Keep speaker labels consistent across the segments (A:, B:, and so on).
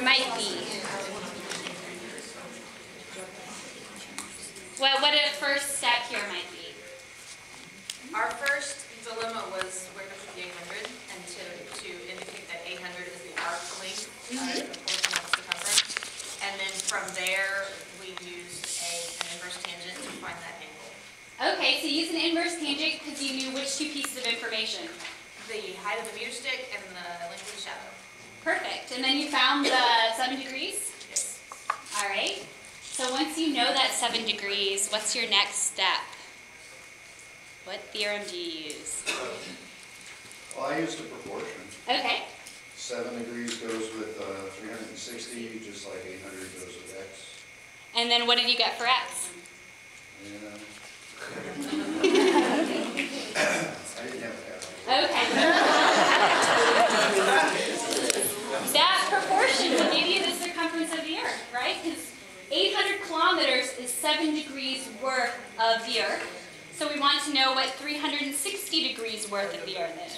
A: might be? What a first step here might be?
B: Our first dilemma was where to put the 800, and to indicate that 800 is the arc length, the portion of circumference. And then from there, we used an inverse tangent to find that angle.
A: Okay, so you used an inverse tangent because you knew which two pieces of information?
B: The height of the meter stick and the length of the shadow.
A: Perfect. And then you found the 7 degrees?
B: Yes.
A: All right. So once you know that 7 degrees, what's your next step? What theorem do you use?
C: Well, I used a proportion.
A: Okay.
C: 7 degrees goes with 360, just like 800 goes with x.
A: And then what did you get for x?
C: Yeah. I didn't have a calculator.
A: Okay. That proportion will give you the circumference of the Earth, right? Because 800 kilometers is 7 degrees worth of the Earth. So we want to know what 360 degrees worth of the Earth is.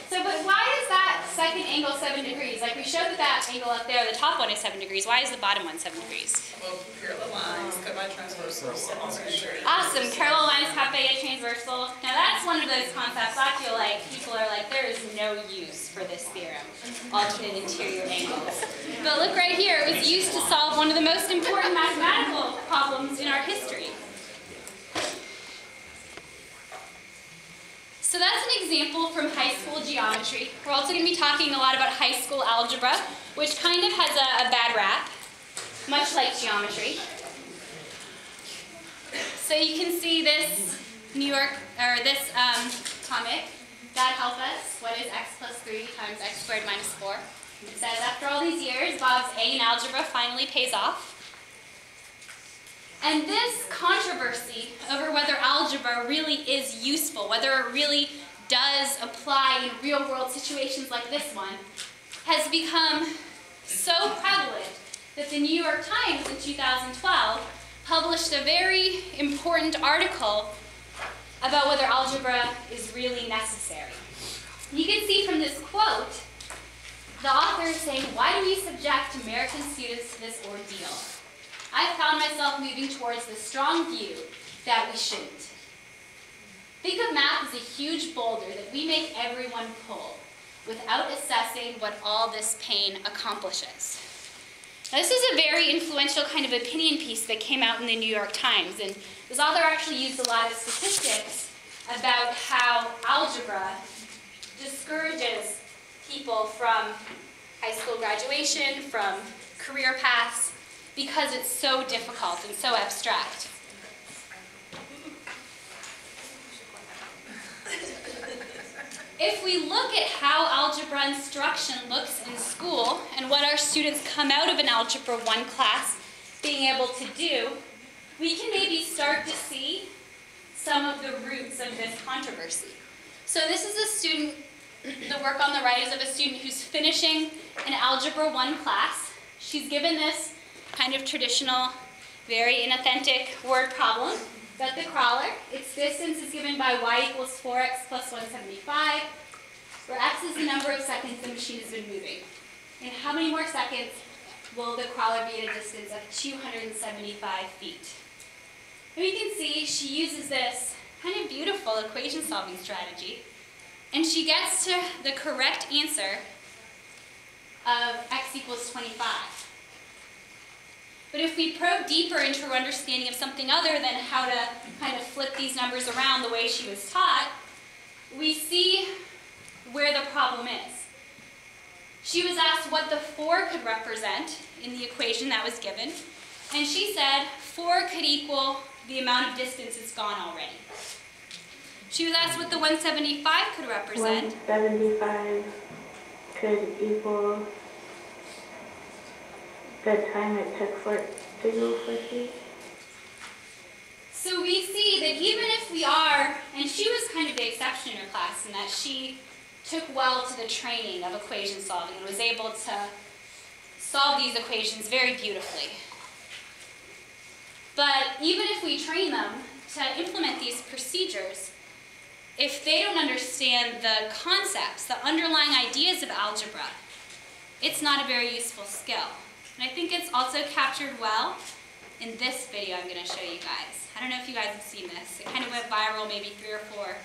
A: So, but why is that second angle 7 degrees? Like we showed that angle up there, the top one is 7 degrees. Why is the bottom one 7 degrees?
B: Well, parallel lines cut by transversal.
A: Awesome. Parallel lines cut by a transversal. Now that's one of those concepts I feel like people are like, there is no use for this theorem, alternate interior angles. But look right here, it was used to solve one of the most important mathematical problems in our history. So that's an example from high school geometry. We're also going to be talking a lot about high school algebra, which kind of has a bad rap, much like geometry. So you can see this comic, God help us, what is x plus 3 times x squared minus 4? It says, after all these years, Bob's A in algebra finally pays off. And this controversy over whether algebra really is useful, whether it really does apply in real-world situations like this one, has become so prevalent that the New York Times in 2012 published a very important article about whether algebra is really necessary. You can see from this quote, the author is saying, why do we subject American students to this ordeal? I found myself moving towards the strong view that we shouldn't. Think of math as a huge boulder that we make everyone pull without assessing what all this pain accomplishes. Now, this is a very influential kind of opinion piece that came out in the New York Times, and this author actually used a lot of statistics about how algebra discourages people from high school graduation, from career paths, because it's so difficult and so abstract. If we look at how algebra instruction looks in school and what our students come out of an Algebra 1 class being able to do, we can maybe start to see some of the roots of this controversy. So this is a student, the work on the right is of a student who's finishing an Algebra 1 class. She's given this kind of traditional, very inauthentic word problem about the crawler. Its distance is given by y equals 4x plus 175, where x is the number of seconds the machine has been moving. In how many more seconds will the crawler be at a distance of 275 feet? And we can see she uses this kind of beautiful equation solving strategy, and she gets to the correct answer of x equals 25. But if we probe deeper into her understanding of something other than how to kind of flip these numbers around the way she was taught, we see where the problem is. She was asked what the 4 could represent in the equation that was given, and she said 4 could equal the amount of distance it's gone already. She was asked what the 175 could represent.
D: 175 could equal the time it took for it to go 50.
A: So we see that even if we are, and she was kind of the exception in her class in that she took well to the training of equation solving and was able to solve these equations very beautifully. But even if we train them to implement these procedures, if they don't understand the concepts, the underlying ideas of algebra, it's not a very useful skill. And I think it's also captured well in this video I'm going to show you guys. I don't know if you guys have seen this. It kind of went viral maybe 3 or 4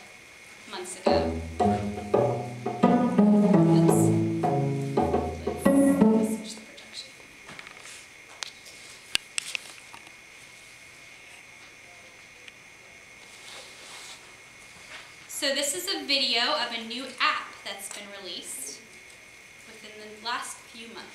A: months ago. Let's switch the projection. So this is a video of a new app that's been released within the last few months.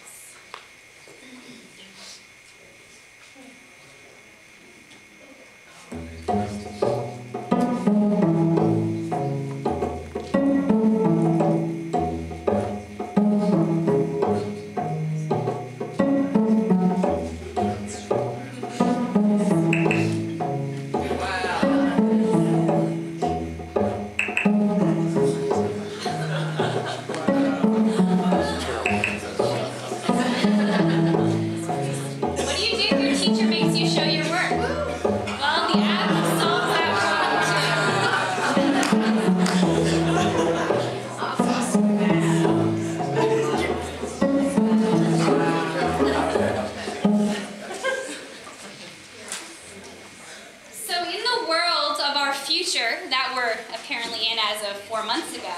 A: That we're apparently in as of 4 months ago,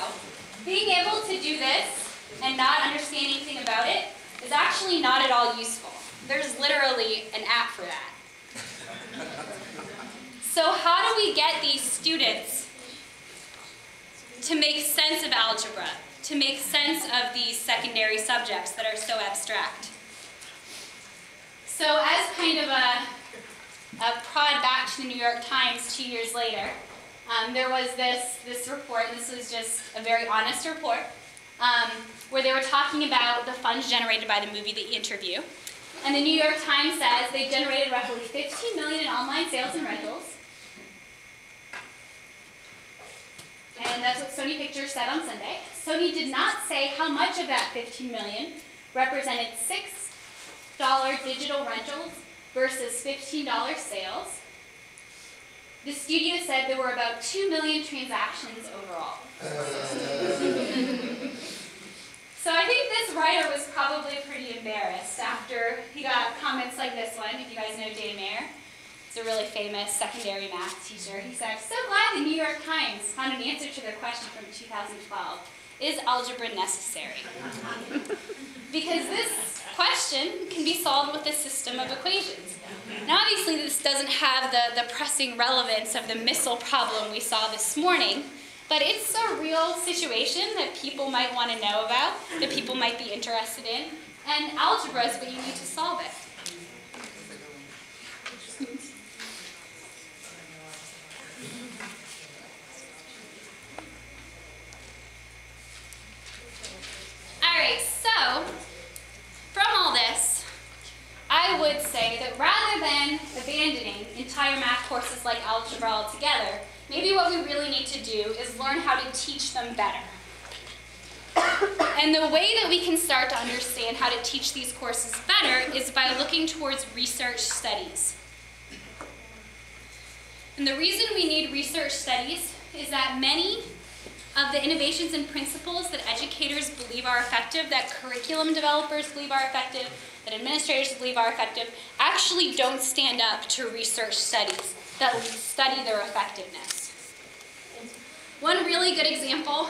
A: being able to do this and not understand anything about it is actually not at all useful. There's literally an app for that. So how do we get these students to make sense of algebra, to make sense of these secondary subjects that are so abstract? So as kind of a prod back to the New York Times 2 years later, there was this report, and this was just a very honest report, where they were talking about the funds generated by the movie The Interview. And the New York Times says they generated roughly $15 million in online sales and rentals. And that's what Sony Pictures said on Sunday. Sony did not say how much of that $15 million represented $6 digital rentals versus $15 sales. The studio said there were about 2 million transactions overall. So I think this writer was probably pretty embarrassed after he got comments like this one. If you guys know Dave Mayer, he's a really famous secondary math teacher. He said, "So glad the New York Times found an answer to their question from 2012. Is algebra necessary?" Because this question can be solved with a system of equations. Now obviously this doesn't have the pressing relevance of the missile problem we saw this morning, but it's a real situation that people might want to know about, that people might be interested in, and algebra is what you need to solve it. Alright, so from all this, I would say that rather than abandoning entire math courses like algebra altogether, maybe what we really need to do is learn how to teach them better. And the way that we can start to understand how to teach these courses better is by looking towards research studies. And the reason we need research studies is that many of the innovations and principles that educators believe are effective, that curriculum developers believe are effective, that administrators believe are effective, actually don't stand up to research studies that study their effectiveness. One really good example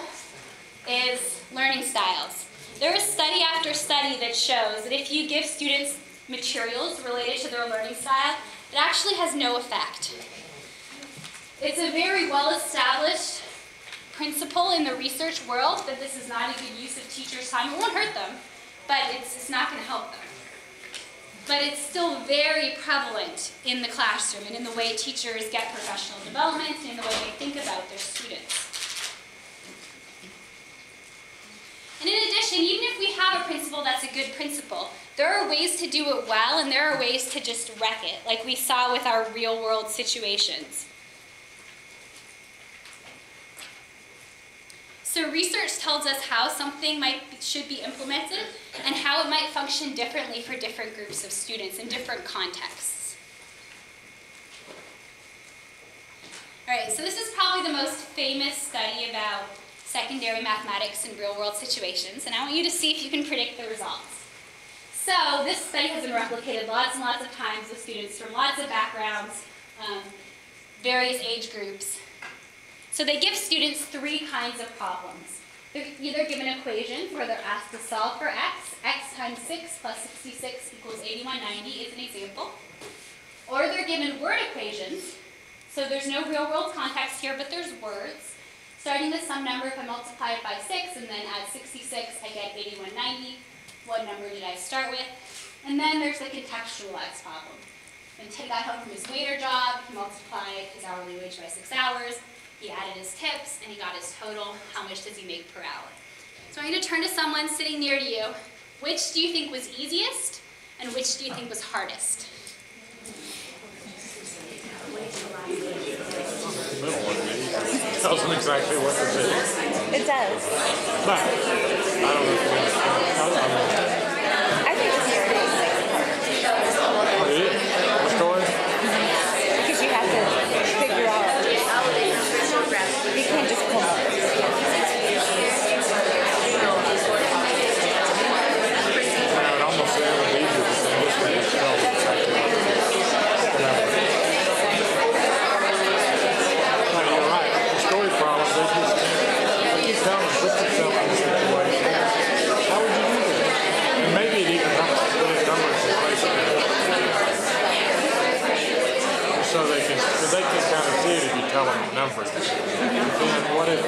A: is learning styles. There is study after study that shows that if you give students materials related to their learning style, it actually has no effect. It's a very well-established principle in the research world that this is not a good use of teachers' time. It won't hurt them, but it's not going to help them. But it's still very prevalent in the classroom and in the way teachers get professional development and in the way they think about their students. And in addition, even if we have a principle that's a good principle, there are ways to do it well and there are ways to just wreck it, like we saw with our real-world situations. So research tells us how something should be implemented and how it might function differently for different groups of students in different contexts. All right, so this is probably the most famous study about secondary mathematics in real-world situations, and I want you to see if you can predict the results. So this study has been replicated lots and lots of times with students from lots of backgrounds, various age groups. So they give students 3 kinds of problems. They're either given equations where they're asked to solve for x. X times 6 plus 66 equals 8190 is an example. Or they're given word equations. So there's no real-world context here, but there's words. Starting with some number, if I multiply it by 6 and then add 66, I get 8190. What number did I start with? And then there's the contextualized problem. And Ted got home from his waiter job, he multiplied his hourly wage by 6 hours, he added his tips, and he got his total. How much does he make per hour? So I'm going to turn to someone sitting near to you. Which do you think was easiest, and which do you think was hardest?
E: Middle one tells them exactly what to do.
F: It does.
E: But I don't know if
F: I think it's your name makes it harder.
E: it is. The story?
F: Because you have to figure out. You can't just pull up.
E: I would almost say it would be easier because this way it tells exactly what to do. No, you're right. The story problem, they just tell them, put yourself in the situation. How would you do that? And maybe it even helps to put in numbers in place of it. So they can kind of see it if you tell them the numbers. And what if